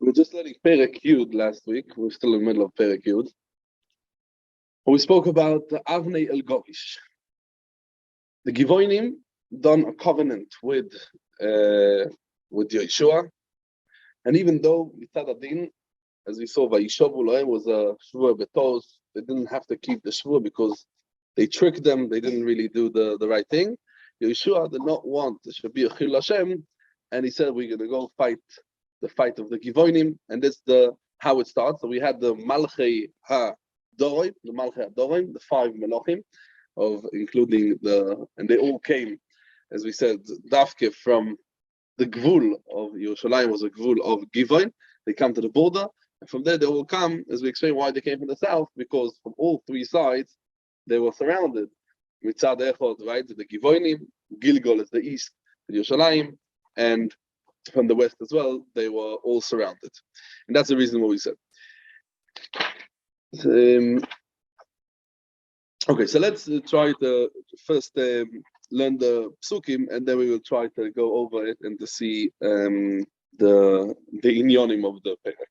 We were just learning Perek Yud last week. We're still in the middle of Perek Yud. We spoke about Avnei El Govish. The Givonim done a covenant with Yehoshua, and even though Mitzad Adin, as we saw, Vayishavu Lohem was a Shvur Betos, they didn't have to keep the Shvur because they tricked them. They didn't really do the right thing. Yehoshua did not want the Shabir Chil Hashem, and he said, "We're going to go fight the fight of the Givonim," and that's how it starts. So we had the Malchei HaDorim, the 5 Melachim, including and they all came, as we said, Dafke from the Gvul of Yerushalayim was a Gvul of Givoin. They come to the border, and from there they all come, as we explain why they came from the south, because from all 3 sides they were surrounded. Mitzad Echod, right, the Givoinim, Gilgal is the east, Yerushalayim, and from the west as well, they were all surrounded. And that's the reason what we said. Okay, so let's try to first learn the psukim, and then we will try to go over it and to see the inyonim of the perek.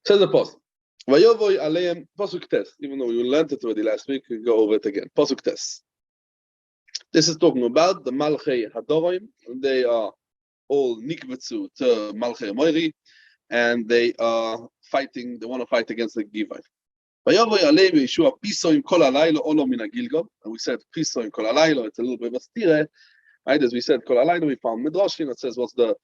Says the pasuk, "Vayovoy aleim pasuk tes." Even though we learned it already last week, we go over it again. Pasuk tes. This is talking about the Malchei Hadorim. They are all nikvetzu to Malchei Moiri, and they are fighting. They want to fight against the Givai. And we said piso kol halaylo. It's a little bit of a stire, right? As we said, kol halaylo. We found midrashim that says what's the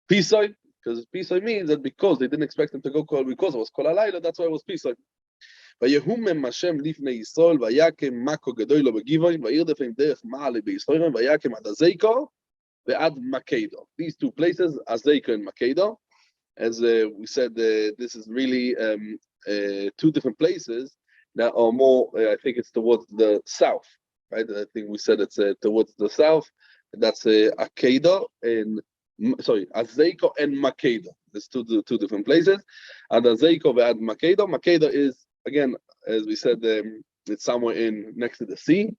piso, because piso means that because they didn't expect them to go because it was kol halaylo, that's why it was piso. ויהומם השם לפני ישראל ויקם מקו גדול לו בגיבוים וירדף עם דרך מעלה בישראל ויקם עד הזיקו ועד מקדו. These 2 places, Azeko and Makedo, as we said, this is really 2 different places that are more, I think it's towards the south, right? I think we said it's towards the south. That's Akedo and Azeko and Makedo. There's two different places. And Azeko and Makedo. Makedo is, again, as we said, it's somewhere next to the sea.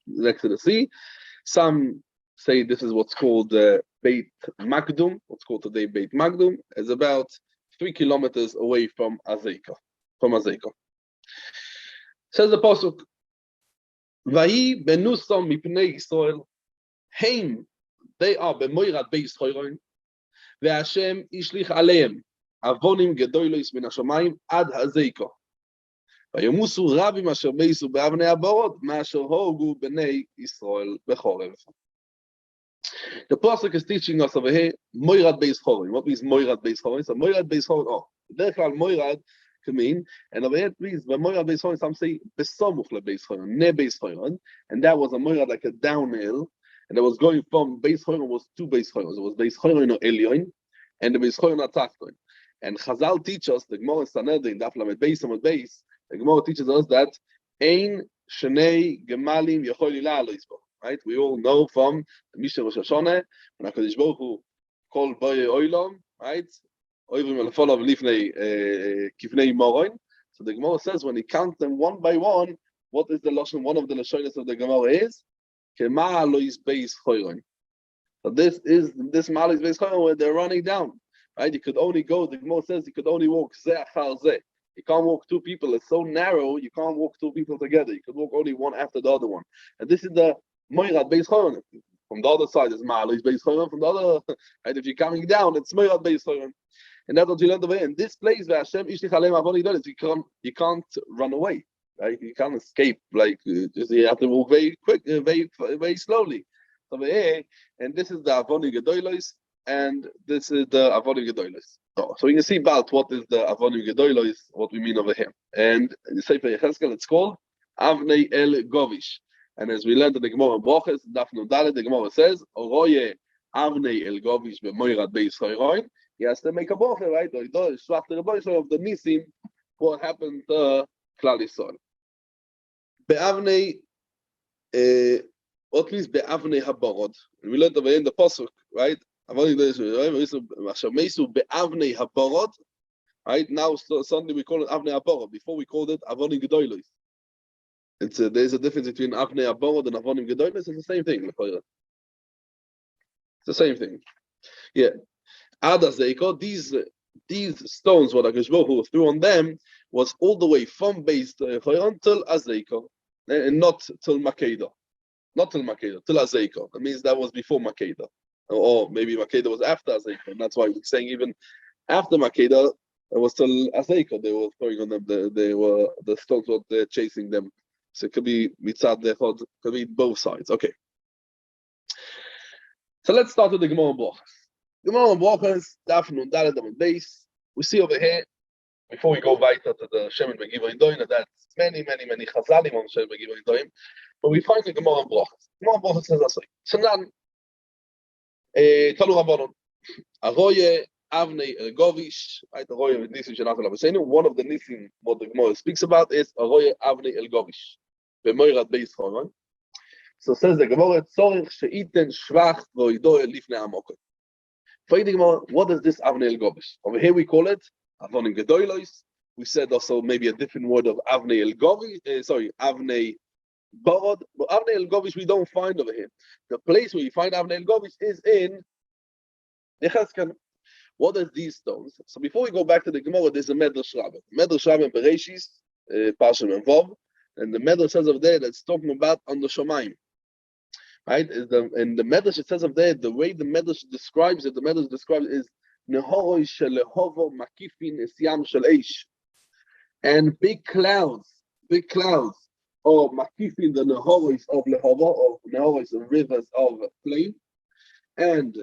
Some say this is what's called Beit Magdum. What's called today Beit Magdum is about 3 kilometers away from Azeko. Says the pasuk, "Vayi benusam mipnei Yisrael, heim they are bemoirad beis choron, ve'Hashem ishlich aleim avonim gedolos min hashamayim ad Azeko, vayomusu rabim asher beisu beavnei haborot ma'asher hogu bnei Yisrael bechorev." The pasuk is teaching us over here moirad beis choron. What means moirad beis choron? So moirad beis choron. Derechal moirad can mean, and over here it means moirad beis choron. Some say besamuch lebeis choron, ne beis choron, and that was a moirad like a downhill, and it was going from beis choron was 2 beis chorons. It was beis choron or elyon, and the beis choron atachton. And Chazal teach us, the Gemara Sanhedrin Daf Lamed Beis Amud Beis, the Gemara teaches us that ein shnei gemalim yochol ila lo yisbor. Right? We all know from the Mishnah Rosh Hashanah, when HaKadosh Baruch Hu called Boyei Olam, right? Oivrim elefolav lifnei kivnei moron. So the Gemara says when he counts them one by one, what is the lashon? One of the lashonos of the Gemara is Kema lo yisbeis choron. So this ma'al yisbeis choron where they're running down, right? You could only go. The Gemara says you could only walk zeh achar zeh. You can't walk 2 people. It's so narrow. You can't walk 2 people together. You could walk only one after the other one. And this is the moirad beis choron. From the other side is ma'al yisbeis choron. From the other, right? If you're coming down, it's moirad beis choron. And that's what you learned over here. In this place where Hashem ishlich aleim avon gedolos, you can't run away, right? You can't escape. Like you have to walk very quick, very slowly. Over here, and this is the avon gedolos, and this is the avon gedolos. So you can see about what is the avon gedolos, what we mean over here. And in the Sefer Yechezkel, it's called Avnei El Govish. And as we learned in the Gemara Brochus, Daf Nun Daled, the Gemara says, "Oroye Avnei El Govish bemoirad beis choron." He has to make a bocher, right? Or shlach the bocher of the nisim, what happened to Klal Yisrael. Be'avnei, what means be'avnei haborod? We learned over in the pasuk, right? Be'avnei haborod, right? Now suddenly we call it avnei haborod. Before we called it avonim gedolos. There's a difference between avnei haborod and avonim gedolos. It's the same thing. It's the same thing. Yeah. Ad Azeko, these these stones, what HaKadosh Baruch Hu threw on them, was all the way from base Chayron till Azekah, and not till Makeda. Not till Makeda, till Azekah. That means that was before Makeda. Or maybe Makeda was after Azekah. And that's why we're saying even after Makeda, it was till Azekah. They were throwing on them, the stones were chasing them. So it could be mitzad lechod, could be both sides. Okay. So let's start with the Gemara Brachas. Gemara Brachas, Daf Nun Daled Amud Beis. We see over here, before we go weiter to the Shemin Begiva Indoim, that's many Chazalim on Shemin Begiva Indoim, but we find the Gemara Brachas. Gemara Brachas says as Shanan, Talu Rabbanon, Aroye Avnei Elgovish, right? Aroye with Nisim Shenach Elav. One of the Nisim, what the Gemara speaks about is Aroye Avnei Elgovish. B'moirat Beis Choron. So says the Gemara, Tzorich she'iten shvach v'oido lifnei hamokot. Find the Gemara, what is this Avnei Elgovish? Over here we call it Avonim Gedolos. We said also maybe a different word of Avnei Elgovish. Avnei Borod. But Avnei Elgovish we don't find over here. The place where you find Avnei Elgovish is in Yechezkel. What are these stones? So before we go back to the Gemara, there's a Medrash Rabbah. Medrash Rabbah in Bereshis, Parsha and Vov, and the Medrash says over there that's talking about on the Shomayim. Right? And the Medrash it says over there, the way the Medrash describes it, is Nehoroi shelehovo makifin esyam shel eish. And big clouds, or makifin the Nehorois of Lehovo, or Nehorois the rivers of flame, and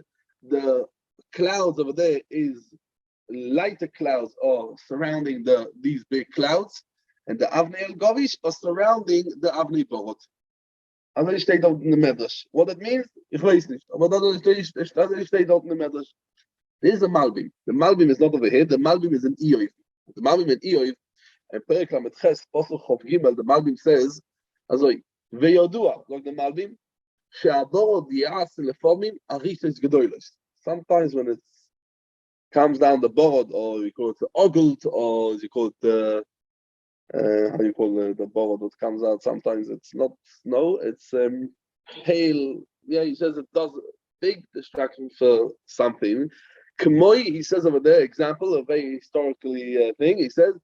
the clouds over there is lighter clouds are surrounding these big clouds, and the Avnei Elgovish are surrounding the Avnei Borot. Also steht dort in the Medrash. What that means, ich weiß nicht. Aber das steht dort in the Medrash. There is a Malbim. The Malbim is not over here. The Malbim is in Iyov. The Malbim in Iyov, and Perek Lamed Ches, Pasuk Chof Gimel, the Malbim says, also, Veyodua, like the Malbim, she'adoro di'as lefomim ariches gedolos. Sometimes when it comes down the board, or you call it the ogult, or you call it the how you call the board that comes out, sometimes it's not snow, it's hail. Yeah, he says it does a big distraction for something. K'moi, he says over there, example, a very historically thing, he says,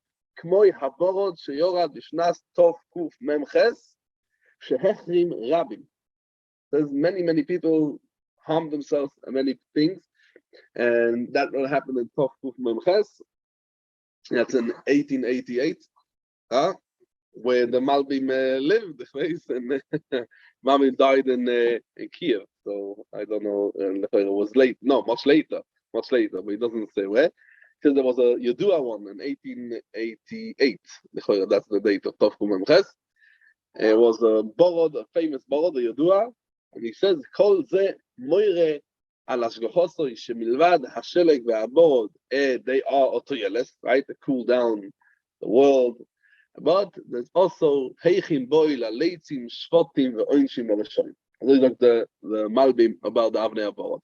K'moi haborod sheyorad b'shnas tov kuf memches shehechrim rabim. There's many people harm themselves and many things, and that will happen in Tov Kuf Memches. That's in 1888, where the Malbim lived, and Malbim died in Kiev. So I don't know, it was much later, but he doesn't say where. Because there was a Yedua one in 1888. That's the date of Tov Kuf Memches. It was a famous borod, the Yedua. And he says, Kol ze moire al hashgochosoi shemilvad hasheleg ve'aborod, they are otoyeles, right? They cool down the world. But there's also heichim boil aleitzim shvotim ve'oinshim ve'reshoim. This is like the Malbim about the Avnei Borod,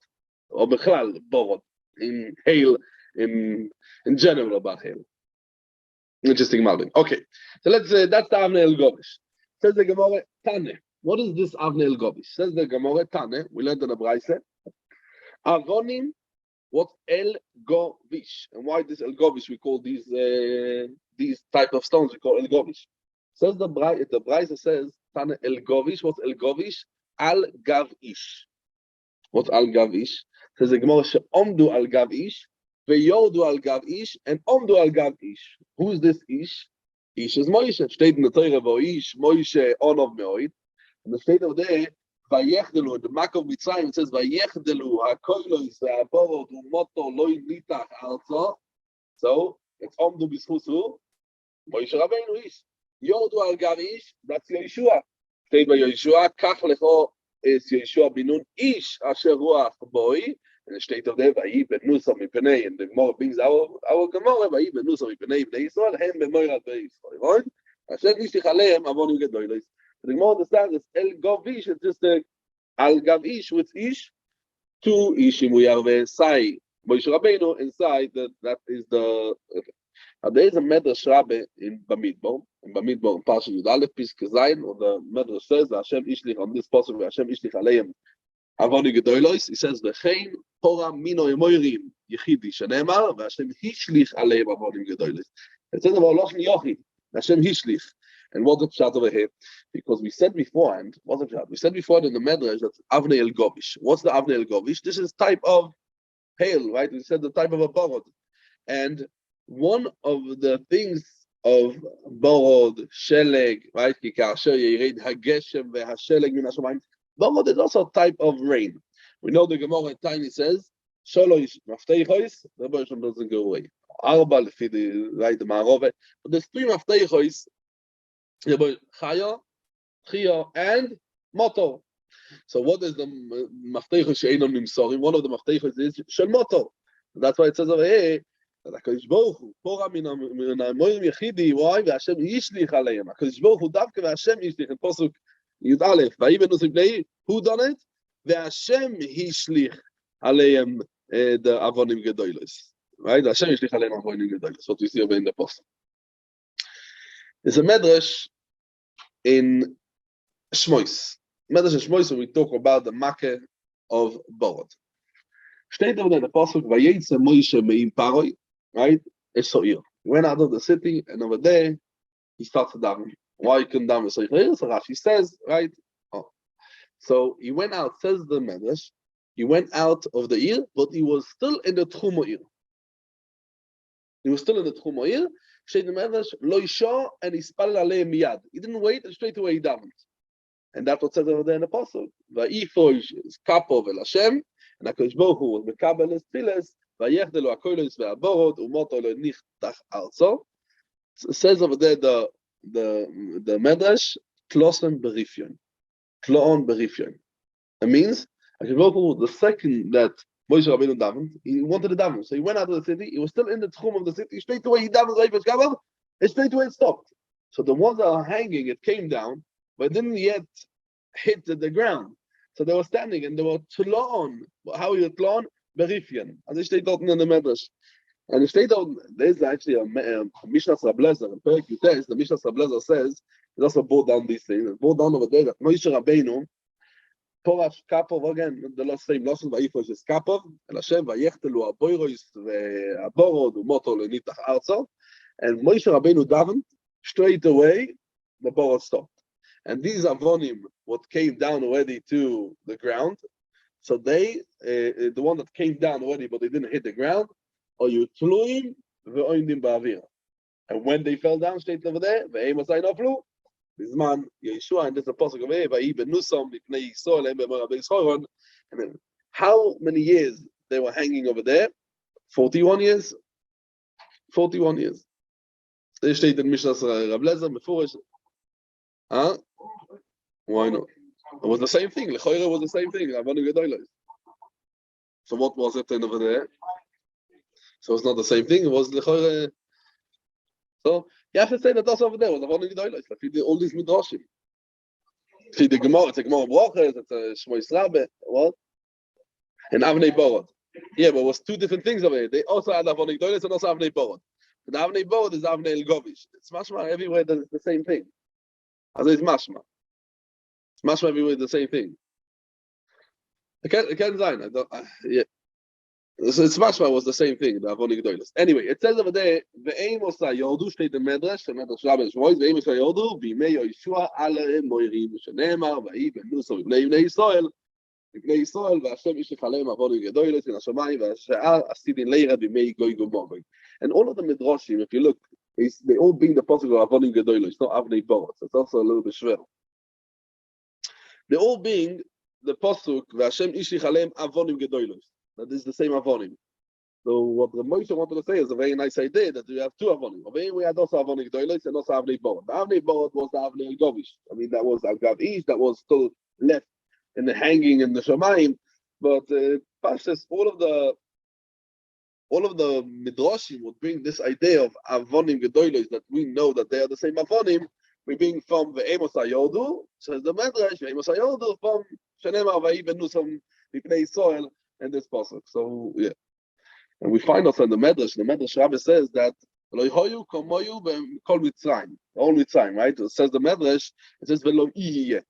or Bechlal Borod, in hail, in general about hail. Interesting Malbim. Okay, so that's the Avnei Elgovish. Says the Gemara, Tane. What is this Avnei Elgovish? Says the Gemara Tane. We learned in the Braise. Avonim, what's Elgovish? And why this Elgovish? We call these type of stones. We call Elgovish. Says the Braise says Tane Elgovish. What's Elgovish? Al Gavish. What's Al Gavish? Says the Gemara Omdu Al Gavish, Veyordu Al Gavish, and Omdu Al Gavish. Who is this Ish? Ish is Moshe. Steht in the Torah, Ish Moshe Onov Meoid. And the state of there, Vayechdelu, the Mak of Mitzrayim, it says, Vayechdelu, HaKoilos, HaBorod, Umoto, Loi Nitach, Arzo. So, it's Omdu Bischusu, Moshe Rabbeinu Ish. Yordu Al Gavish, that's Yehoshua. State by Yehoshua, Kach Lecho is Yehoshua Binun Ish, Asher Ruach Boi. And the state of there, Vayi Benusam Mipenei, and the Gemara brings our Gemara, Vayi Benusam Mipenei, Bnei Yisrael, Hem Bemoirat Be'Yisrael. Right? Asher Nishtich Aleim, Avonim Gedolos. The Gemara understands that El Gavish is just a Al Gavish with Ish, two Ishim we are inside. Moshe Rabbeinu inside that is the. There is a Medrash Rabbe in Bamidbar, in Parsha Yud Aleph Piske Zayin, or the Medrash says that Hashem Ishlich on this possible Hashem Ishlich Aleim Avonim Gedolos, he says, V'chein Pora Mino Emoirim Yechidi Shenemar, V'Hashem Hishlich Aleim Avonim Gedolos. It says about Loshen Yochid, Hashem Hishlich. And what's the pshat over here? Because we said beforehand, what's the pshat? We said before in the Medrash that Avnei El Govish. What's the Avnei El Govish? This is type of hail, right? We said the type of a borod. And one of the things of borod, sheleg, right? Borod is also a type of rain. We know the Gemara at Tiny says, Sholosh Mafteichos, the version doesn't go away. Arba, right, the Ma'arove. But there's three Mafteichos, Chaya, Chia, and Motor. So what is the Mafteichos She'enon Nimsorim? One of the Mafteichos is Shel Motor. That's why it says over here, HaKadosh Baruch Hu, Pora min ha'morim yechidi, why? V'Hashem yishlich aleim. HaKadosh Baruch Hu davke v'Hashem yishlich. In Pasuk Yud Aleph, V'ayi benus ibnei, who done it? V'Hashem yishlich aleim the avonim gedolos. Right? Hashem yishlich aleim avonim gedolos. What we see over in the Pasuk. It's a medrash in Shmois. Medrash in Shmois, when we talk about the Makkah of Borod. Steht over there in the Pasuk, Vayetze Moshe me'im Paroi, right? It's so He went out of the city, and over there, he starts to daven. Why he couldn't daven? So Rashi says, right? Oh. So he went out, says the Medrash, he went out of the ear, but he was still in the Tchum ear. He was still in the Tchum ear. Steht the Medrash, Lo Isha, and he spalled aleim miyad. He didn't wait, and straight away he davened. And that's what says over there in the Pasuk. Va'ifosh is kapov el Hashem, and HaKadosh Baruch Hu was mekabel his tefillos, vayechdelu hakolos ve'aborot umoto lo nichtach arzo. It says over there the Medrash, Klosen berifyon. Kloon berifyon. It means HaKadosh Baruch Hu, the second that Moshe Rabbeinu davened, he wanted to daven. So he went out of the city, he was still in the tchum of the city, straight away he davened, and straight away it stopped. So the ones that are hanging, it came down, but didn't yet hit the ground. So they were standing and they were tlon. How are you tlon? Berifyan. As I stated in the Medrash. And there's actually a Mishnah Rablezer. In Perek Yutes, the Mishnah Rablezer says, he also brought down these things. It brought down over there that Moshe Rabbeinu, Porash Kapov, again, the same losses, Vayifosh is Kapov, and Hashem, Vayechtelu Aboirois, Aborod, Umoto, Lenitach Arzo. And Moshe Rabbeinu davened, straight away, the borod stopped. And these avonim, what came down already to the ground, so they, the one that came down already, but they didn't hit the ground, or you tluim ve'oindim ba'avir. And when they fell down, straight over there, ve'eim asay noflu, this man Yehoshua, and this apostle of Vayi benusam mipnei Yisrael em be'mor Rabbeis Choron. And then, how many years they were hanging over there? 41 years. 41 years. They stated in Mishnah Rablezer before. Huh? Why not? It was the same thing. Lechoira was the same thing. So what was it then over there? So it's not the same thing. It was Lechoira. So you have to say that also over there was Avonu Gedolos. Like all these midrashim. See the Gemara. It's a Gemara Brachos. It's a Shmois Rabbe. What? And Avnei Borod. Yeah, but it was two different things over here. They also had Avonu Gedolos and also Avnei Borod. The Avnei Borod is Avnei El Govish. It's mashma everywhere. That it's the same thing. As it's mashma. It's mashma everywhere. The same thing. It can't sign. Yeah. So it's mashma was the same thing. The Avoni Gedolos. Anyway, it says over there, ve'eim osa yordu state the medrash, the medrash Rabbeinu Shmois, ve'eim osa yordu b'imei Yehoshua alei moirim shenemar vayi benusam b'nei Yisrael. B'nei Yisrael v'Hashem yishlich aleim Avoni Gedolos in Hashemayim v'Hashe'ar asidin leira b'imei goy gomoroi. And all of the midrashim, if you look, they all bring the possible of Avoni Gedolos. It's not Avnei Borod. So it's also a little bit shver. They all being the pasuk v'Hashem yishlich aleim Avonim Gedolos. That is the same avonim. So what the Moshe wanted to say is a very nice idea that we have two avonim. Over here we had also avonim gedolos and also avnei borod. The avnei borod was the avnei govish. I mean that was agav ish that was still left in the hanging in the shamayim. But Pashas, all of the midrashim would bring this idea of avonim gedolos that we know that they are the same avonim. We bring from the Amos Ayodu, says the Medrash, Amos Ayodu from Shenema Vayi benusam mipnei Yisrael. And this pasuk. So yeah, and we find also in the Medrash Rabbi says that Elohoyu komoyu kol mitzrayim, all mitzrayim, right? It says the Medrash. It says velo ihiyeh.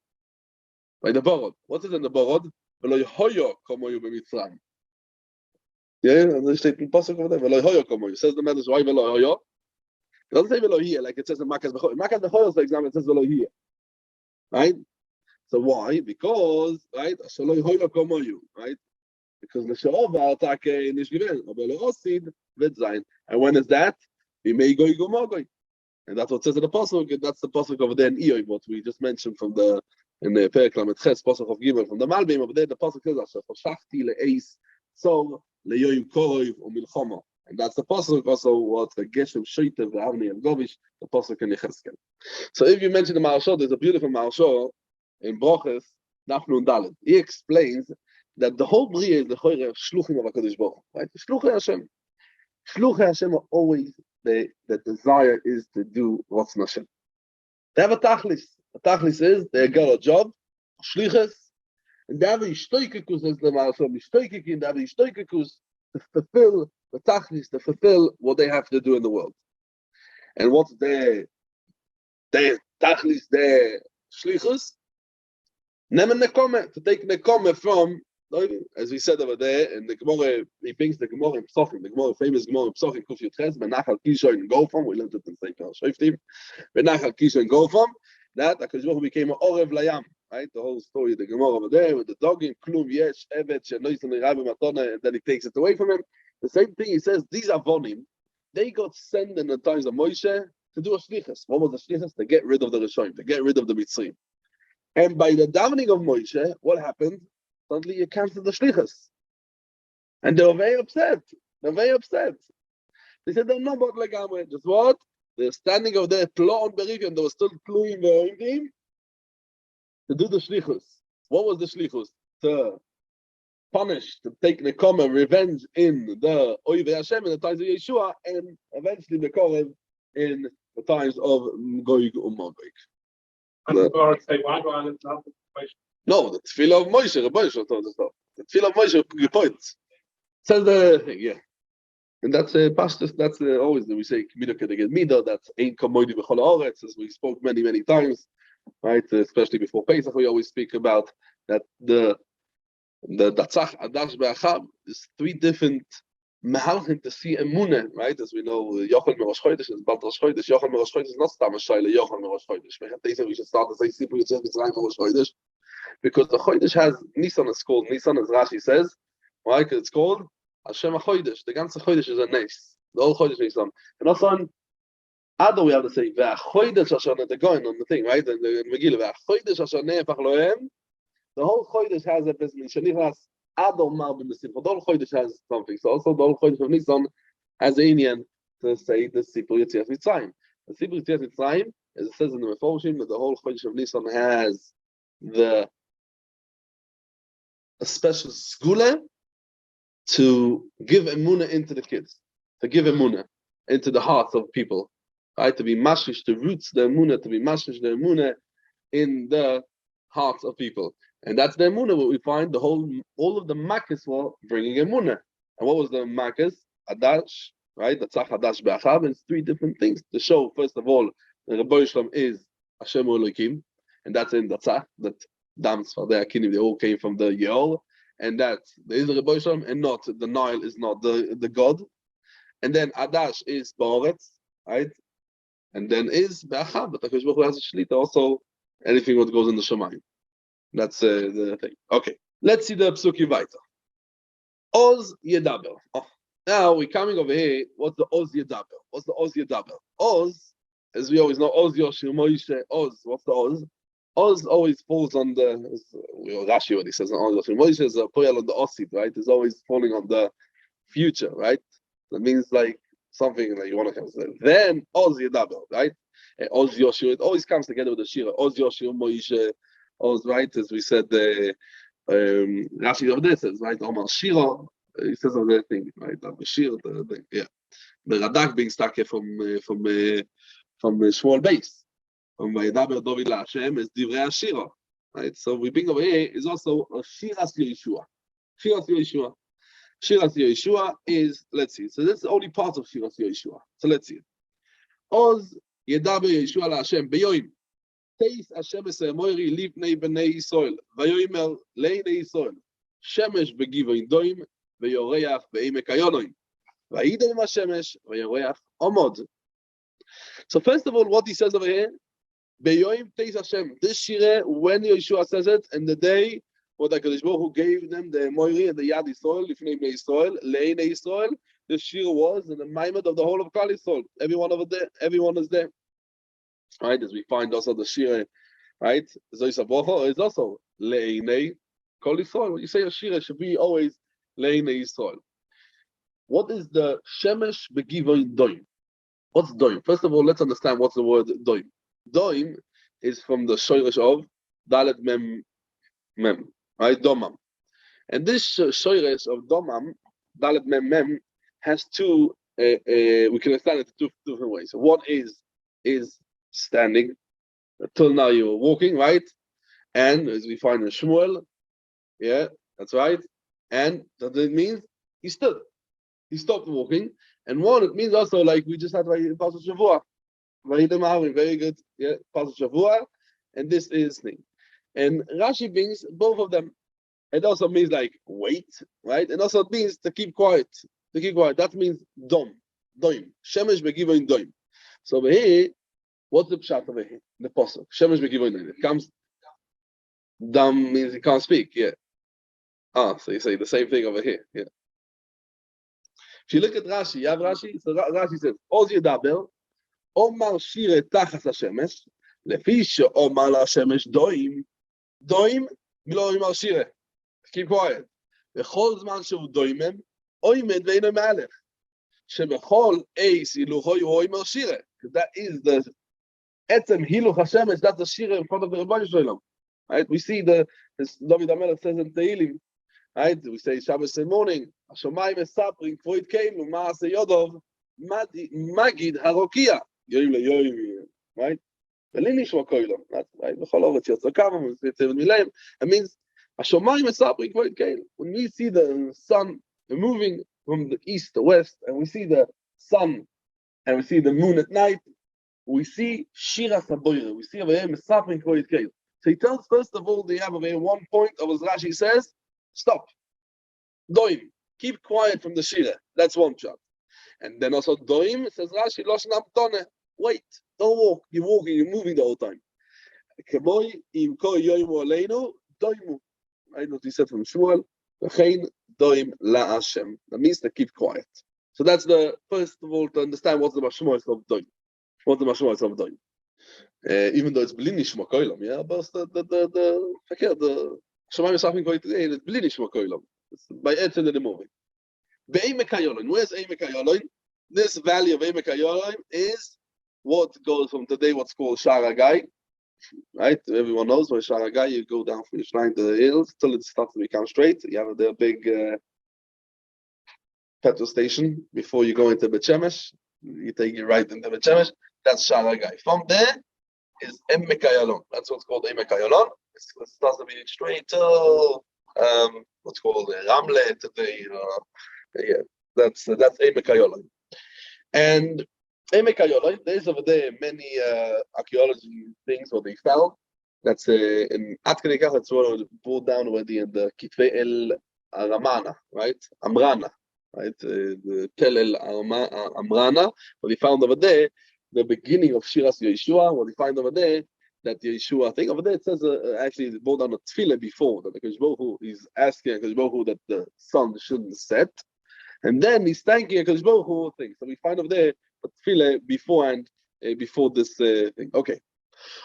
By the borod. What is in the borod? ולא hoyo komoyu b'Mitzrayim. Yeah, and they state in Pasuk over there, ולא hoyo komoyu. Says the Medrash, why ולא hoyo? It doesn't say ולא here, like it says in Makas B'choy. Makas B'choy, for example, it says veloi here. Right? So why? Because, right, שלא hoyo komoyu, right? Because the She'ova atake nish given, aber osid wird sein. And when is that? We may go gomogoy. And that's what says in the Pasuk, and that's the Pasuk over there in Iyov, what we just mentioned from the in the Periklam, it says Pasuk of Gimel from the Malbim over there. The Pasuk says Asher Shachti le'eis so le'yoyim korov u'milchama, and that's the Pasuk also what the Geshem Shoitev ve'Avni and Govish, the Pasuk in Yecheskel. So if you mention the Maharsha, there's a beautiful Maharsha in Broches Nafnu Dalet. He explains that the whole Bria is the Choyre Shluchim of HaKadosh Baruch Hu, right? Shluchim Hashem. Shluchim Hashem are always the desire is to do what's Hashem. They have a tachlis. The tachlis is they got a job, shlichus, and they have a ishtoikekus as the Maharsha, ishtoikekin, they have a ishtoikekus to fulfill the tachlis, to fulfill what they have to do in the world. And what's their tachlis, their shlichus? Nemen nekome, to take nekome from, as we said over there, in the Gemara, he brings the Gemara in Psochim, the Gemara, famous Gemara in Psochim, Kuf Yutches, Benachal Kishoy and go from, we learned it in Sefer Shoftim, Benachal Kishoy and go from, that HaKadosh Baruch Hu became an Orev Layam, right? The whole story of the Gemara over there, with the dogging, Klum, Yesh, Evet, Shenois, and Rabbi Matona, and then he takes it away from him. The same thing, he says, these Avonim, they got sent in the times of Moshe to do a shlichus. What was the shlichus? To get rid of the Rishonim, to get rid of the Mitzrayim. And by the davening of Moshe, what happened? Suddenly you cancel the shlichus. And they were very upset. They're very upset. They said, they're not about legamre. Just what? They're standing over there, Tlo on Berif, and they were still pluing the team to do the shlichus. What was the shlichus? To punish, to take nekoma, revenge in the Oivei Hashem in the times of Yehoshua, and eventually the Korev in the times of Goig Magog. No, the tefillah of Moshe, Rabbi Yeshua told us that. The tefillah of Moshe, good point. Says the thing, yeah. And that's pastors, that's always, we say, communicate against Midah, that's Ein Kamodi B'chol Haaretz, as we spoke many, many times, right? Especially before Pesach, we always speak about that the Datzach, Adash, Be'achab is three different Mehalchim to see Emunah, right? As we know, Yochel Merosh Chodesh is Balt Rosh Chodesh. Yochel Merosh Chodesh is not Stam Shaila, Yochel Merosh Chodesh. They say we should start to say Sipur Yitzchak Mitzrayim Merosh Chodesh, because the Chodesh has Nisan is called Nisan, as Rashi says, right? It's called Hashem HaChodesh. The ganze Chodesh is a nes. The whole Chodesh is Nisan. And also on Adar we have to say VeHaChodesh Asher they're going on the thing, right? And the Megillah VeHaChodesh Asher Ne'epach Lohem. The whole Chodesh has a business. Shenichas Adar Mar B'Mesim. The whole Chodesh has something. So also the whole Chodesh of Nisan has a Inyan to say the Sipur Yetzias Mitzrayim. The Sipur Yetzias Mitzrayim, as it says in the Meforshim, that the whole Chodesh of Nisan has a special skula to give emunah into the kids, to give emunah into the hearts of people, right? To be mashish, to roots the emunah, to be mashish the emunah in the hearts of people, and that's the emunah. What we find all of the makkos were bringing emunah, and what was the makkos? Adash, right? The tzach adash be'achab. It's three different things to show. First of all, the Rebbe Shalom is Hashem Elokim, and that's in the tzach that dams for the akinim. They all came from the Yol. And that there is a Rebbe Shalom, and not the Nile is not the god. And then Adash is Ba'aretz, right? And then is Be'achab, but HaKadosh Baruch Hu has a Shlita also, anything what goes in the Shemayim. That's the thing. Okay, let's see the Psuki weiter. Oz Yedaber. Oh, now we're coming over here. What's the Oz Yedaber? What's the Oz Yedaber? Oz, as we always know, Oz Yoshir Moshe. Oz, what's the Oz? Oz always falls on the, Rashi what he says, Moshe is a poyal on the Osid, right? It's always falling on the future, right? That means like something like you want to say. Then Oz Yedaber, right? Oz Yoshua, it always comes together with the Shira. Oz Yoshua, Moshe, Oz, right? As we said, Rashi over there says, right? Omar Shira, he says over there thing, right? The Shira, yeah. The Radak being stuck here from Shmuel Beis. From Vayedaber David LaHashem is Divrei Ashira, right? So we bring over here is also a Shiras Yehoshua. Shiras Yehoshua. Shiras Yehoshua is, let's see. So that's the only part of Shiras Yehoshua. So let's see. Oz Yedaber Yehoshua LaHashem Beyoim. Teis Hashem es Moiri Livnei Bnei Yisrael. Vayoimer Leinei Yisrael. שמש בגבעין דוים, ויורח בעמק היונוים. וידום השמש, ויורח עמוד. So first of all, what he says over here, Beyoim Teis Hashem. This Shire, when Yehoshua says it, and the day what HaKadosh Baruch Hu gave them the Moiri and the Yad Yisrael, Lifnei Bnei Yisrael, Le'inei Yisrael, this Shire was in the Maimed of the whole of Klal Yisrael. Everyone over there, everyone is there. Right, as we find also the Shire, right? Zois HaBrocha is also Le'inei Kol Yisrael. When you say a Shire, should be always Le'inei Yisrael. What is the Shemesh Begivoin Doim? What's Doim? First of all, let's understand what's the word Doim. Doim is from the shoyresh of Dalet Mem Mem, right? Domam. And this shoyresh of Domam, Dalet Mem Mem, has two, we can understand it two different ways. One is standing. Till now you were walking, right? And as we find in Shmuel, yeah, that's right. And that means he stood. He stopped walking. And one, it means also like we just had Pasuk Shavua. Very good. Yeah, Pasuk Shavua. And this is thing. And Rashi brings both of them. It also means like wait, right? And also it means to keep quiet. To keep quiet. That means dom. Doim. Shemesh begivoin doim. So over here, what's the pshat over here? The pasuk. Shemesh begivoin doim. It comes. Dam means he can't speak. Yeah. So you say the same thing over here. Yeah. If you look at Rashi, you have Rashi. So Rashi says, Oz Yedaber, Omar Shire Tachas HaShemesh, Lefi she'omar LaShemesh Doim, Doim, Glo Omar Shire. Keep quiet. V'chol zman shehu doimem, Oimed ve'ino me'alech. She'bechol eis hiluchoi Omar Shire. That is the Etzem Hiluch HaShemesh, that's the Shire in front of the Rebbeinu Shalom. Right? We see the, as David HaMelech says in Tehillim, right? We say Shabbos in the morning, Hashomayim esapring kvoit keilu ma'aseh yodov magid harokia yoim leyoim, right? Velini shma koilom, that's right. B'chol oretz yotzakavam, it means Hashomayim esapring kvoit keilu. When we see the sun moving from the east to west, and we see the sun, and we see the moon at night, we see Shiras HaBoire. We see over here mesapring kvoit keilu. So he tells first of all, they have over here one point of his Rashi says, stop. Doim. Keep quiet from the Shira. That's one shot. And then also Doim, says Rashi, Loshen Amtone. Wait. Don't walk. You're walking, you're moving the whole time. Kemoi im ko yoimu aleinu, doimu. Right, what he said from Shmuel. V'chein doim la Hashem. That means to keep quiet. So that's the, first of all, to understand what's the mashmois of Doim. What's the mashmois of Doim. Even though it's blini shma koilam, yeah, but the Shemayim Esaprim Kvoit Keilu, it's blini shma koilam. It's by Etzem in the movie. Be'emek hayolin. Where's Emek hayolin? This valley of Emek hayolin is what goes from today what's called Sharagai, right? Everyone knows where Sharagai, you go down from Yerushalayim to the hills till it starts to become straight. You have the big petrol station before you go into Bet Shemesh. You take it right into Bet Shemesh. That's Sharagai. From there is Emek hayolin. That's what's called Emek hayolin. It starts to be straight till what's called Ramle today. Yeah, that's Emek hayolin. And Emek hayolin, there's over there many archaeology things what they found. That's in Atkenikach, that's what brought down already in the Kitvei El Aramana, right? Amrana, right? The Tel El Amrana. What they found over there, the beginning of Shiras Yehoshua. What they find over there, that Yehoshua, I think over there it says actually it brought down a tefillah before that the HaKadosh Baruch Hu is asking HaKadosh Baruch Hu that the sun shouldn't set, and then he's thanking HaKadosh Baruch Hu thing. So we find over there a tefillah beforehand, before this thing. Okay.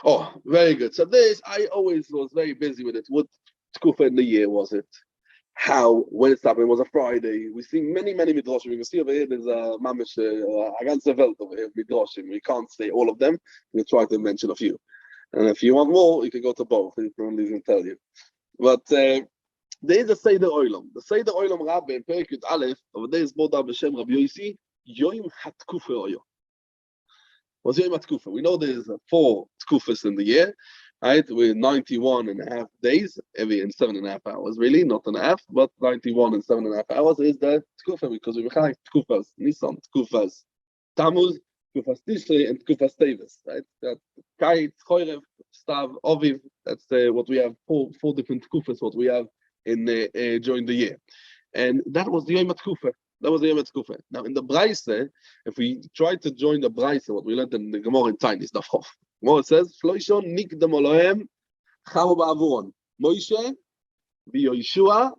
Oh, very good. So this, I always was very busy with it. What tkufa in the year was it? How, when it happened, it was a Friday. We see many midrashim. You can see over here, there's a mamish, a ganze Welt over here, midrashim. We can't say all of them. We'll try to mention a few. And if you want more, you can go to both. I can even tell you. But there is a Seder Oilam. The Seder Oilam Rabbe in Perikut Aleph, over there is Boda B'Shem Rabbi Yosi, Yoim HaTkufa Oyo. What's Yoim HaTkufa? We know there's 4 Tkufas in the year, right? With 91 and a half days, every in 7.5 hours, really, not and a half, but 91 and 7.5 hours is the Tkufa, because we have Tkufas, Nisan, Tkufas, Tammuz, Tkufas Tishrei, and Tkufas Teves, right? That Kait, Chorev, Stav, Oviv, that's what we have, four different Tkufas, what we have in during the year, and that was the Yom HaTkufa. That was the Yom HaTkufa. Now in the Braise, if we try to join the Braise, what we learned in the Gemara in Tainis, the Chof, well, it says Floishon Nikdam Olohem Chamo Ba'avuron Moshe Yehoshua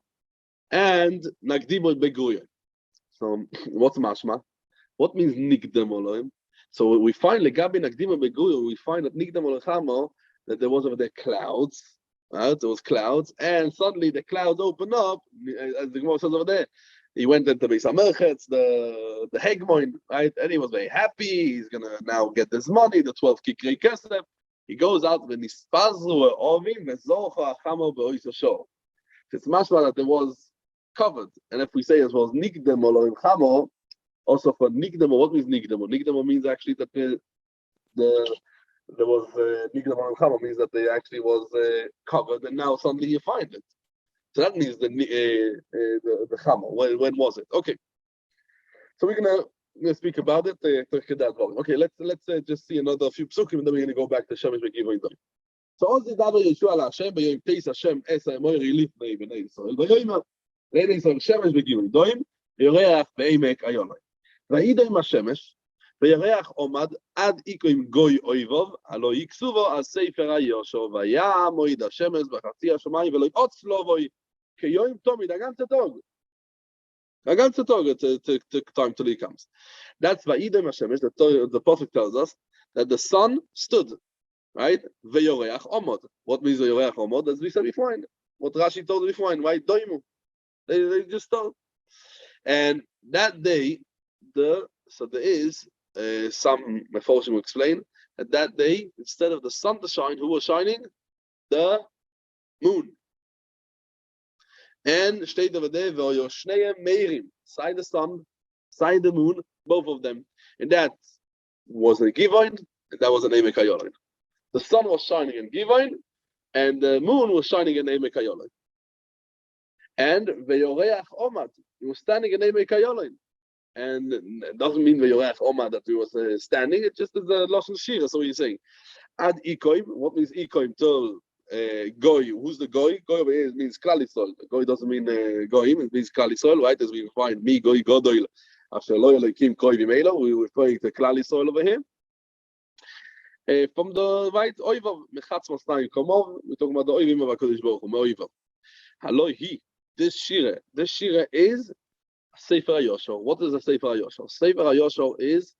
and Nagdimo Beguya. So what's mashma? What means Nikdam Olohem? So we find Legabi Nagdimo Beguya. We find that Nikdam Olohem that there was over there clouds. Right? There was clouds, and suddenly the clouds open up, as the Gemara says over there. He went into Beis HaMerchetz, the Hegmoin, right? And he was very happy. He's gonna now get this money, the 12 Kikrei Kesef. He goes out with Nispazru Ovim Vezocha Chamo Be'oisosho. It's mashma that there was covered, and if we say it was Nikdem Olorim Chamo, also for Nikdem, what means Nikdem? Nikdem means actually that there was Nikdem Olorim Chamo means that they actually was covered, and now suddenly you find it. So that means the Chamo. When was it? Okay. So we're gonna speak about it. Okay, let's just see another few psukim, and then we're gonna go back to Shemesh Begivoy Doim. So Oz Davar Yehoshua la Hashem b'yom Teis Hashem Esa Moiri Lifnei Bnei Yisrael v'yomer Bnei Yisrael Shemesh Begivoy Doim v'yoreach b'Eimek Ayonai v'yidoim Hashemesh v'yoreach Omad ad ikoim Goy Oivov alo yiksuvo al Sefer HaYoshua v'ya Moed Hashemesh b'chatzi Hashemayim v'lo yotz lovoi k'yom Tomid the time till he comes. That's Va'idim Hashemesh. The prophet tells us that the sun stood, right? Ve'yoreach omod. What means ve'yoreach omod? As we said before, what Rashi told before, right? Doimu. They just told. And that day, so there is some Meforshim will explain that day, instead of the sun to shine, who was shining? The moon. And state over there, Meirim, side the sun, side the moon, both of them. And that was a Givoin, and that was an Emek Hayolin. The sun was shining in Givoin, and the moon was shining in Emek Hayolin. And Ve'yoreach Omad, he was standing in Emek Hayolin. And it doesn't mean Ve'yoreach Omad that he was standing, it just is a Lashon Shira, so what he's saying. Ad Ikoim, what means Ikoim? Till Goy, who's the Goy? Goy over here means Klal Yisrael. Goy doesn't mean Goyim, it means Klal Yisrael, right? As we find me, Goy Godoil, Asher Lo Elokim Koi Vimelo, we're referring to Klal Yisrael over here. From the right, Oivav, Mechatz Masnayim Komov, we're talking about the Oivim of HaKadosh Baruch Hu, Oivav. Haloi Hi, this Shira is Sefer HaYoshua. What is a Sefer HaYoshua? Sefer HaYoshua is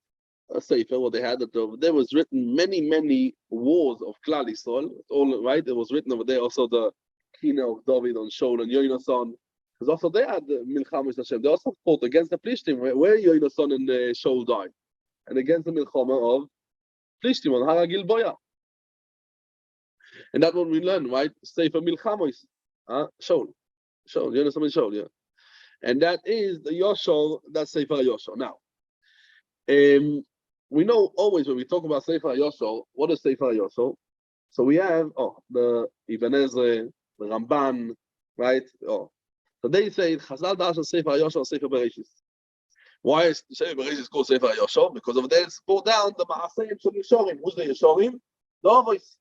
a sefer, what they had, that there was written many wars of Klal Yisrael. All right, it was written over there also the Kina of David on Shaul and Yonasan, because also they had the Milchama Hashem. They also fought against the Plishtim, where Yonasan and Shaul died, and against the Milchama of Plishtim on Har Gilboya. And that's what we learn, right? Sefer Milchamos, Shaul, Yonasan and Shaul, yeah. And that is the Yoshua, that's Sefer Yoshua. Now, we know always when we talk about Sefer HaYoshua, what is Sefer HaYoshua? So we have the Ibn Ezra, the Ramban, right? So they say Chazal Dash Sefer HaYoshua, Sefer Bereshis. Why is Sefer Bereshis called Sefer HaYoshua? Because over there it's brought down the Ma'aseyim Shel Yeshorim. Who's the Yeshorim? The Avos.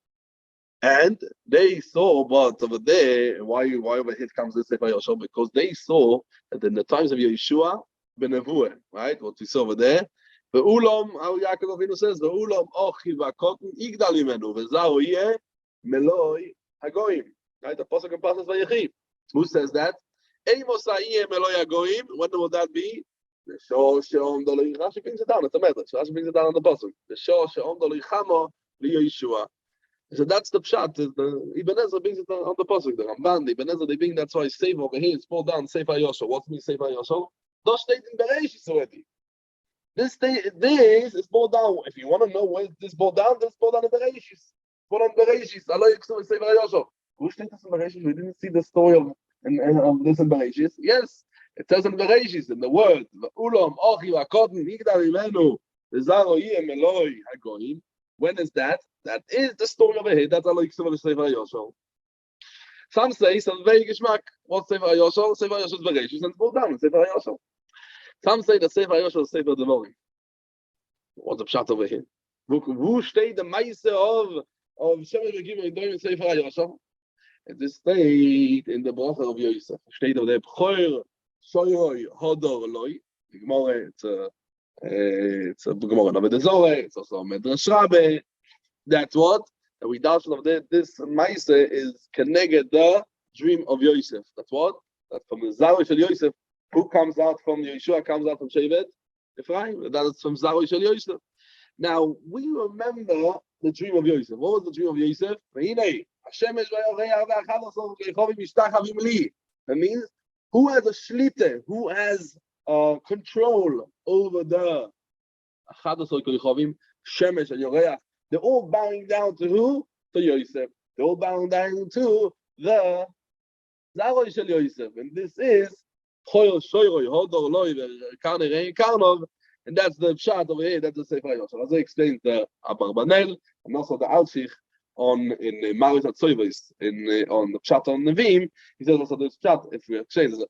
And they saw, but over there, why over here comes the Sefer HaYoshua? Because they saw that in the times of Yehoshua ben Nevuah, right? What we saw over there. Ve'ulam, how Yaakov Avinu says, Ve'ulam ochi v'akotin igdal imenu, ve'zahu yeh meloi hagoyim. Right, the Pasuk in Pasuk Vayechi. Who says that? Eimos ha'yeh meloi hagoyim. When will that be? The shor she'om doloi. Rashi brings it down. It's a medrash. Rashi brings it down on the Pasuk. The shor she'om doloi chamo liYehoshua. So that's the pshat. The Ibn Ezra brings it on the Pasuk. The Ramban, the Ibn Ezra, they bring that's why it's safe over here. It's pulled down. Sefer HaYoshua. What means Sefer HaYoshua? Those state in Bereshis already. This is brought down. If you want to know where this brought down in Bereshis. Brought on Bereshis. Allah Yiksu Sefer HaYoshua. Who states this in Bereshis? We didn't see the story of this in Bereshis. Yes, it says in Bereshis, in the word, Ulam Ochi V'Akotin Yigdal Imenu V'Zaro Yiem Eloi Hagoyim. When is that? That is the story over here. That's Allah Yiksu Sefer HaYoshua. Some say, Salvei Gishmak. What's Sefer HaYoshua? Sefer HaYoshua is Bereshis and it's brought down in Sefer HaYoshua. Some say the Sefer HaYoshua is Sefer Devarim. What's the pshat over here? Who steht the Meise of Shemesh Begivoy Doim in Sefer HaYoshua? And this state in the bracha of Yosef. State of the B'choir Shoyroi Hodor Loi. The Gemara, it's a Gemara Naved Zorah, it's also a Medrash Rabbe. That's what? And we darshan of this Maise is connected the dream of Yosef. That's what? That's from the Zaroi Shel Yosef. Who comes out from Yehoshua comes out from Shevet Ephraim. That is from Zaroi Shel Yosef. Now we remember the dream of Yosef. What was the dream of Yosef? That means who has a shlite, who has control over the Shemesh and Yoreach. They're all bowing down to who? To Yosef. They're all bowing down to the Zaroi Shel Yosef. And this is Choyol Shoyroi Hodor Loi Karne Rein Karnov. And that's the pshat over here. That's the Sefer Yoshua. As I explained the Abarbanel and also the Alshich in Maris Atzoyvis on the pshat on Nevim. He says also this pshat.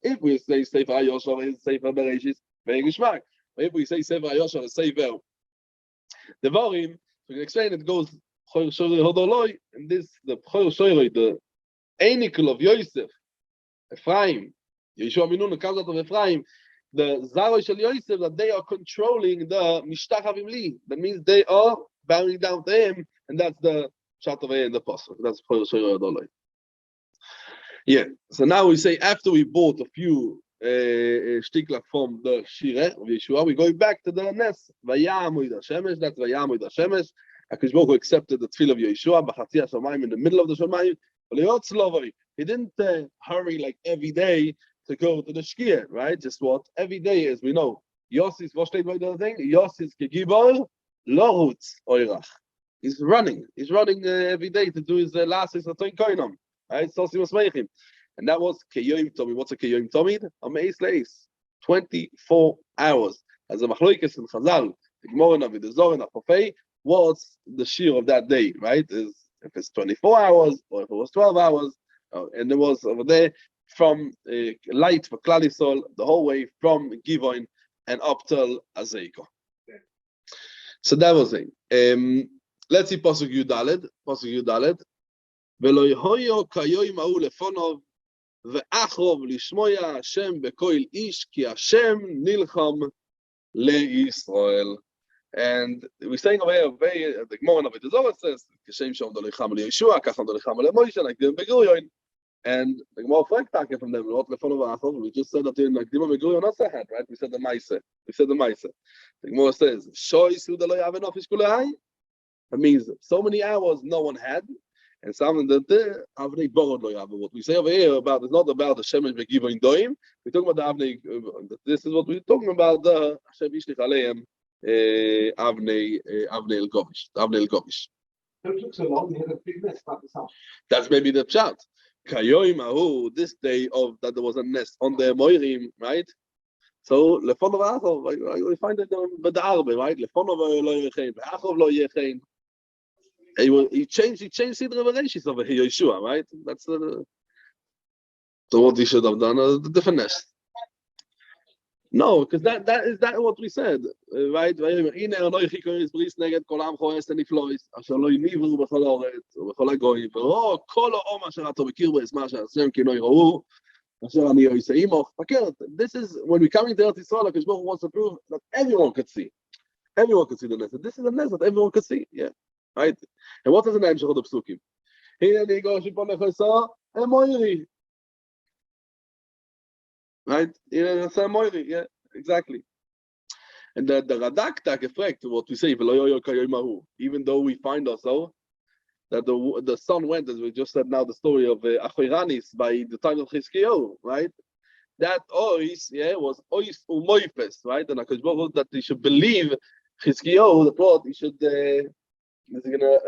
If we say Sefer Yoshua is Sefer Bereshis, very Gishmak. If we say Sefer Yoshua is Sefer Devarim, we can explain it goes Choyol Shoyroi Hodor Loi, and this the Choyol Shoyroi, the Einikul of Yosef, Ephraim, Yehoshua Minun comes out of Ephraim. The Zaroi Shel Yosef, that they are controlling the Mishtachavim Li. That means they are bowing down to him, and that's the Pshat over here in the Pasuk. That's Choyol Shoyroi Hodor Loi. Yeah. So now we say after we bought a few shtikla from the Shireh of Yeshua, we're going back to the Nes. Vayamoid HaShemesh. That's Vayamoid HaShemesh. HaKadosh Baruch Hu accepted the tefillah of Yeshua b'chatzi HaShamayim, in the middle of the Shamayim. He didn't hurry like every day to go to the Shkia, right? Just what? Every day, as we know. Yossi, what steht by the thing? Yossi Kegibor, Lohutz Oirach. He's running every day to do his last koinam, right? So he was making. And that was Keyoim Tomid. What's a Keyoim Tomid? A Meis Leis. 24 hours. As a Machloikes in Chazal, the Gemara Navi, the Zorin, Afofei, what's the shear of that day, right? Is if it's 24 hours or if it was 12 hours. And there was over there from light for Klal Yisrael the whole way from Givoin and up till Azeiko. So that was it. Let's see Pasuk Yudaled. Pasuk Yudaled. V'lo yehoyo kayoim ha'u lefonov ve'achov lishmoya Hashem bekoil ish ki Hashem nilcham leYisrael. And we're saying over here, the Gemara of the Zohar says, "Kashem shom do lecham leYeshua, kacham do lecham leMoshe," like the Begurion. And the Gemara Frank from them, what lefonov ve'achov. We just said that in like the Begurion also had, right? We said the Maise. The Gemara says, "Shoyis hu lo yaven ofish kulei." That means so many hours no one had, and some that avnei borod lo yaven. What we say over here about is not about the shemesh begivoin doim. We're talking about the avnei. This is what we're talking about. The Hashem yishlich aleim avnei el govish. It took so long. They had a big mess about this house. That's maybe the pshat. Kayoim ahu, this day of that there was a nest on the moirim, right? So lefonov achov, we find it with the arbe, right? Lefonov lo yechein, achov lo yechein. He changed the revelations of Yehoshua, right? That's so what he should have done, the different nest. No, because that is what we said, right? Ine anoichi koris bris neged kol am choes teniflois, asher lo yinivu b'chol haaretz u'b'chol hagoyim, v'ro kol ha'om asher ato bekir b'esma she'ashem ki no yirohu, asher ani yoisei imoch. This is when we come into Eretz Yisrael, HaKadosh Baruch Hu wants to prove that everyone could see. Everyone could see the nest. This is a nest that everyone could see. Yeah, right. And what is the name of the psukim? Hine nigo shiponechesa emoiri. Right? Yeah, exactly. And the Radak effect, what we say, even though we find ourselves that the sun went, as we just said now, the story of Achoiranis by the time of Chizkiyahu, right? That ois, was ois umoifes, right? And HaKadosh Baruch Hu, that he should believe Chizkiyahu, the thought he should he's gonna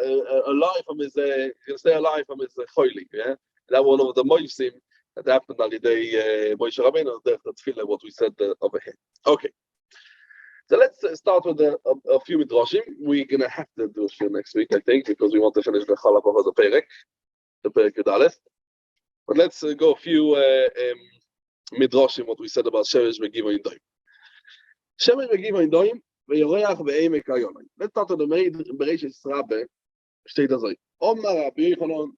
stay alive from his choilik, yeah. That one of the moifsim that happened on the day Moshe Rabbeinu, the tefillah, what we said over here. Okay, so let's start with a few midrashim. We're gonna have to do a show next week, I think, because we want to finish the Chalapah of the Perek Yudalef. But let's go a few midrashim, what we said about Shemesh Megiva Indoim. Shemesh Megiva Indoim veYoreach ve'emek hayonai. Let's start with the Bereshis Rabbe. Steht das so. Omar Rabbi Yochanan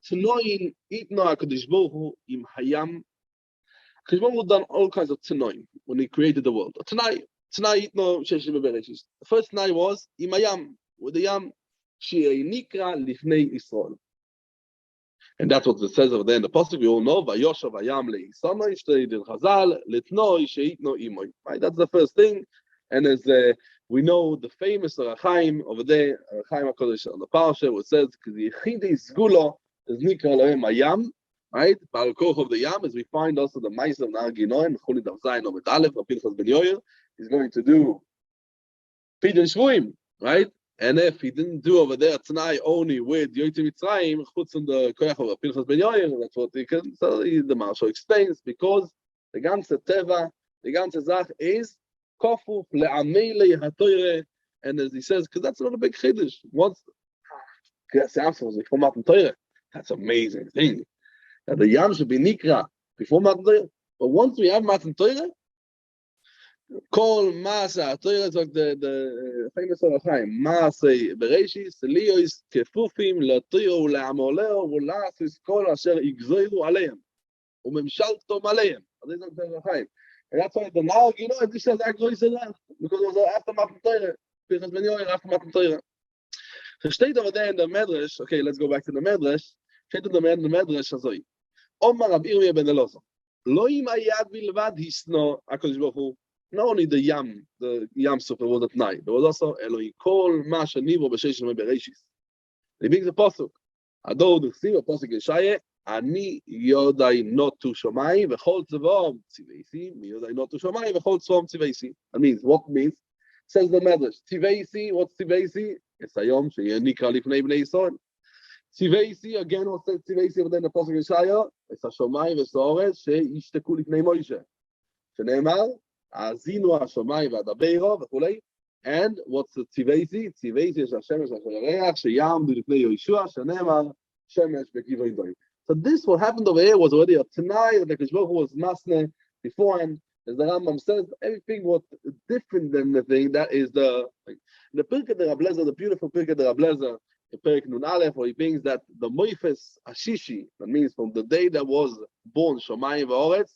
Tanoin, Itno HaKadosh Baruch Hu, Im Hayam. HaKadosh Baruch Hu done all kinds of Tanoim when he created the world. Tanai Itno Sheshim Bereshis. The first Tanai was Im Hayam, with the Yam, Shei Nikra Lifnei Yisrael. And that's what it says over there in the Pasuk. We all know, Vayoshav Hayam Le'isana, Ishtei Din Chazal, Litnoi Sheitno Imoy. Right, that's the first thing. And as we know, the famous Arachaim over there, Arachaim HaKodesh on the Parsha, where it says, "Because Yechidei Sgula is Nikra Lohem Hayam." Right, Baal Koch of the Yam, as we find also the Ma'aser of Nar Ginoim, Chuli Dav Zayin Omed Aleph, of Pinchas Ben Yoyer, he's going to do Pidyon Shvuim, right? And if he didn't do over there Tanai only with Yotim Mitzrayim, chutz on the koyach of Pinchas Ben Yoyer, that's what he can. So the Marsha explains, because the ganze Teva, the ganze Zach is kofuf le'amei le'hatoyre, and as he says, because that's not a big chiddush. Once that's amazing thing that the yam should be nikra before Matan Torah. But once we have Matan Torah, Kol Masa Torah is like the famous Orachaim. Masei Bereshis Liyos Kefufim LaTorah uLeAmoleo uLasis Kol Asher Igzoiru Aleim uMemshaltom Aleim. These are the Orachaim, and that's why the now this is actually said that because it was after Matan Torah, Pinchas Ben Yoyer after Matan Torah. So steht over there in the Medrash. Okay, let's go back to the Medrash. Steht in the Medrash azoi. Omar Rab Irmiyah ben Elazar. Lo im hayad bilvad hisno HaKadosh Baruch Hu. Not only the Yam Super was at night, there was also Eloi Kol Masha Nivo B'Sheshim Bereshis. He brings the pasuk. Ador Duchsiv, a pasuk in Shaya, Ani Yodai not to Shomai v'Chol Tzavom Tziveisi, Mi Yodai not to Shomai v'Chol Tzavom Tziveisi. That means what means? Says the Medrash. Tziveisi, what's Tziveisi? It's Hayom sheYenikra Lifnei Bnei Yisrael. Tziveisi again. What says Tziveisi? But then the pasuk in Shaya, it's Hashomai v'Soret sheYishteku Lifnei Moshe. Sheneemar. Azinu Hashomayim v'Adabeiro v'Chulei. And what's the Tzivesi? Tzivesi is Hashemesh Hashemereach sheyam b'lifnei Yehoshua shenemar shemesh b'kivay doim. So this, what happened over here, was already a Tanai that the Kadosh Baruch Hu was masne beforehand. As the Rambam says, everything was different than the thing. That is the Pirkei de Rablezer, the beautiful Pirkei de Rablezer, the Perek Nun Aleph, where he brings that the Moifes Ashishi, that means from the day that was born Shomayim v'Oretz,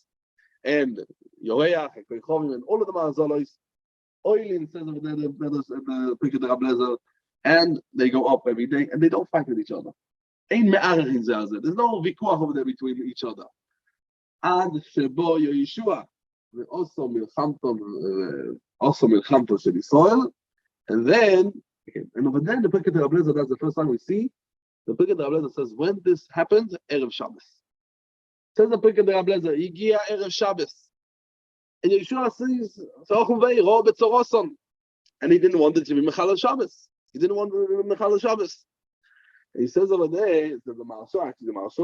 and Yoreach, and Koichovim, and all of the Ma'azolos, Oilin says over there, the Pirkei de Rablezer, and they go up every day, and they don't fight with each other. There's no vikuach over there between each other. Ad shebo Yehoshua, also milchamto shel Yisrael, and then, and over there, the Pirkei de Rablezer, that's the first time we see, the Pirkei de Rablezer says, when this happens, Erev Shabbos. Says the Pirkei de Rablezer, Yigia Erev Shabbos. And Yehoshua says, and he didn't want it to be Mechal Shabbos. He didn't want it to be Mechal Shabbos. He says over there, the Marsha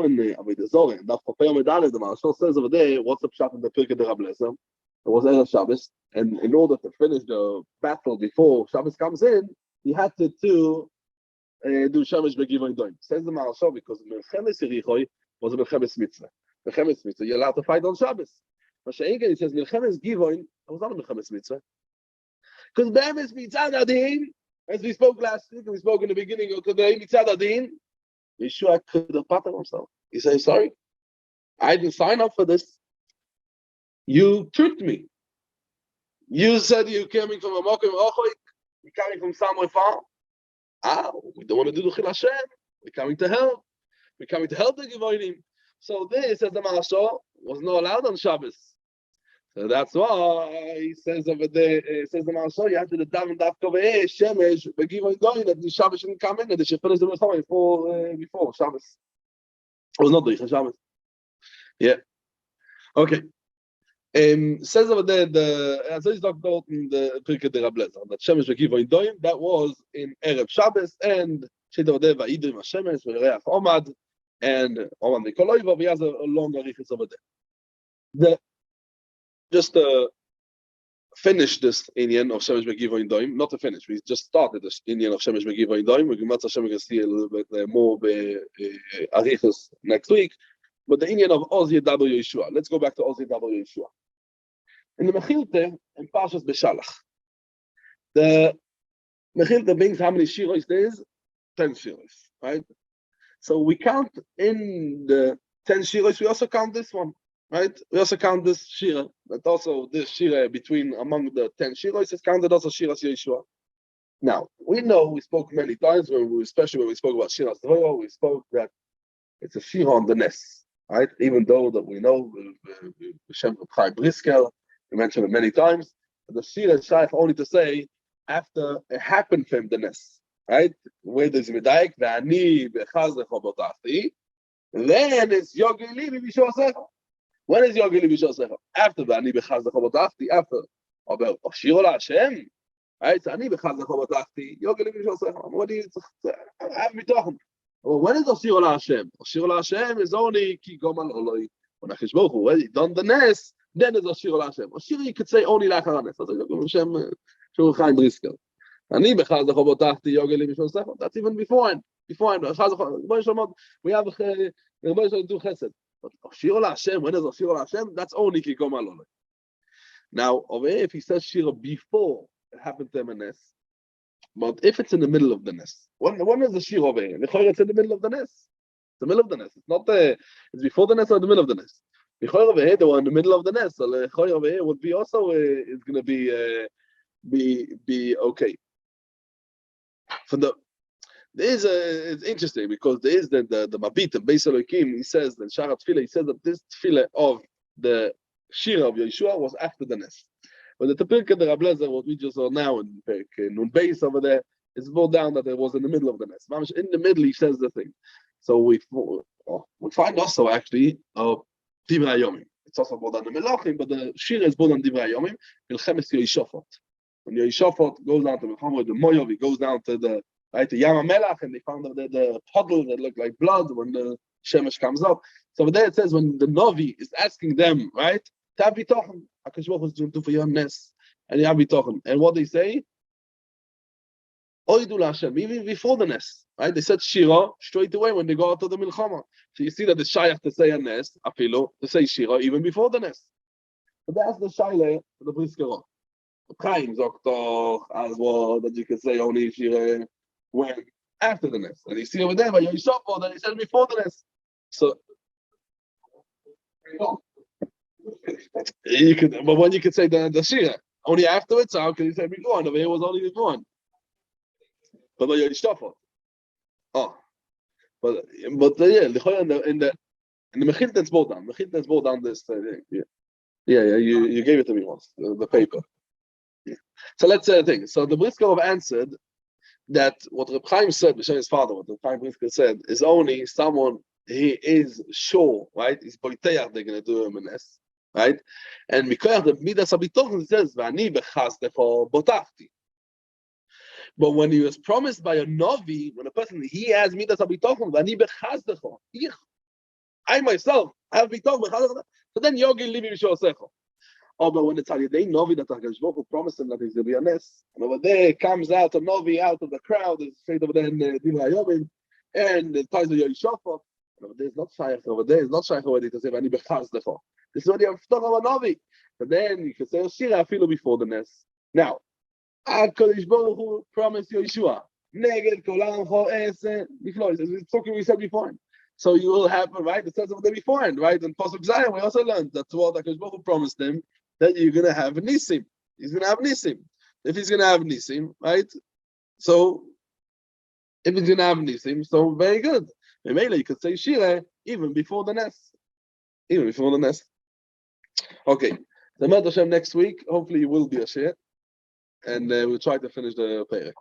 in the Avodah Zorah, and the Marsha says over there, what's the pshat in the Pirkei de Rablezer? It was Erev Shabbos, and in order to finish the battle before Shabbos comes in, he had to do Shemesh Begivon Doim. Says the Marsha, because Melchemes Yerichoi was a Melchemes Mitzvah. Melchemes Mitzvah, you're allowed to fight on Shabbos. He says Melchemes Givon, it was not a Melchemes Mitzvah. Because Be'emes Mitzad Adin, as we spoke last week, and we spoke in the beginning of today, Mitzad Adin, Yeshua could have patted himself. He says, sorry, I didn't sign up for this. You tricked me. You said you're coming from a Mokim Rochoik, you're coming from somewhere far. We don't want to do the Chil Hashem. We're coming to help. We're coming to help the Givonim. So this, as the Maharshal, was not allowed on Shabbos. So that's why he says over there, says the Maharshal, you have to do the Daven Dafka Ve'eh, Shemesh, Begivonim Doin, that the Shabbos shouldn't come in, and they should finish the Milchama before Shabbos. It was not the Shabbos. Yeah. Okay. Says over there, as he's talking about in the Pirkei de Rablezer, that Shemesh Begivonim Doin, that was in Erev Shabbos, and Shed over there, Va'idrim HaShemesh, Ve'reach Omad, and Omad Nikoloiva, he has a long arichis over there. Just to finish this Inyan of Shemesh Begivonim Doim, not to finish, we just started this Inyan of Shemesh Begivonim Doim. We're going to see a little bit more arichis next week. But the Inyan of Oz Yedaber Yehoshua. Let's go back to Oz Yedaber Yehoshua. In the Mechilta, in Parshas Beshalach, the Mechilta brings how many shiros there is? 10 shiros, right? So we count in the 10 shiras, we also count this one, right? We also count this shira, but also this shira among the 10 shiras is counted also shiras Yehoshua. Now, we know, we spoke many times, especially when we spoke about shiras Torah, we spoke that it's a shira on the Ness, right? Even though that we know, Shem Chaim Briskel, we mentioned it many times, the shira is shaykh only to say after it happened for him, the Ness, right? Where there's Medaik, Ve'ani Bechaz Lechobotachti, then it's Yogi Livi Bishor Secha. When is Yogi Livi Bishor Secha? After Ve'ani Bechaz Lechobotachti, after about Shiro LaHashem, right? So Ani Bechaz Lechobotachti, Yogi Livi Bishor Secha. What do you have me talking? Well, when is Shiro LaHashem? Shiro LaHashem is only Ki Gomal Oloi. When Akish Baruch Hu already done the Ness, then is Shiro LaHashem. Shiro you could say only Lachar Ness. Shem Chaim Briskel. Ani Bechaz Lechobotachti, Yogi Livi Bishor Secha. That's even beforehand. We have do chesed. But Shiro LaHashem, when is Shiro LaHashem? That's only Ki Gomal Oloi. Now, over here, if he says Shiro before it happened to him, but if it's in the middle of the Ness, when is the Shiro over here? It's in the middle of the Ness. It's the middle of the Ness. It's not it's before the Ness or the middle of the Ness. Over here, they were in the middle of the Ness. So over here would be also is going to be okay. It's interesting because there is the Mabit and Beis Elokim. He says that Sharat Tefillah. He says that this Tefillah of the Shira of Yehoshua was after the Ness. But the Tepilka, the Rablezer, what we just saw now in Nun Beis over there, is brought down that it was in the middle of the Ness. In the middle, he says the thing. So we find also actually Divrei Yomim. It's also brought down the Melachim, but the Shira is brought on Divrei Yomim. Milchemes Yehoshaphat. When Yehoshaphat goes down to the Moav, he goes down to the Yam HaMelach, and they found the puddle that looked like blood when the Shemesh comes up. So there it says when the Novi is asking them, right? Tabitochen, HaKadosh Baruch Hu is doing for your Ness, and Yabitochen. And what they say? Oidu LaHashem, even before the Ness, right? They said Shira straight away when they go out to the Milchama. So you see that it's Shayach to say a Ness, Afilo, to say Shira even before the Ness. But that's the Shayle for the Briskerot. Chaim sagt doch, as well, that you can say only Shira when after the Ness. And you see over there by Yehoshaphat that he said before the Ness. So you could, but when you could say the Shira only afterwards, how can you say before? Over here was only before. But by Yehoshaphat. Oh, but yeah, in the Mechiltens brought down. Mechiltens brought down this. You gave it to me once. The paper. Yeah. So let's say a thing. So the Briskerov answered that what Reb Chaim said, his father, what Reb Chaim Briskerov said, is only someone he is sure, right? He's boiteach they're going to do him a Ness, right? And Mikoyach the Midas HaBitochen says, "V'ani bechazdecho botachti." But when he was promised by a Novi, when a person he has Midas HaBitochen, "V'ani bechazdecho," I myself have bitochen. So then Yogi Livi Bishor Secha. Oh, but when it's Halidei Novi that HaKadosh Baruch Hu promised him that he's going to be a Ness, and over there comes out a Novi out of the crowd, is straight over there in Divrei Yomim, and the ties of Yehoshaphat. Over there is not Shaykh. Over there is not Shaykh already to say "V'ani bechazdecho." This is already a Ftach of a Novi. But then you can say Shira Afilo before the Ness. Now, HaKadosh Baruch Hu promised Yehoshua, Neged Kolam Cho Ese Biflo. It's something we said before. So you will have, right? It says over there beforehand, right? And Pasuk Zion, we also learned that what HaKadosh Baruch Hu promised him, that you're going to have Nisim. He's going to have Nisim. If he's going to have Nisim, right? So, if he's going to have Nisim, so very good. Maybe you could say Shira even before the Ness. Even before the Ness. Okay. The Hashem next week, hopefully you will be a Shir. And we'll try to finish the Perek.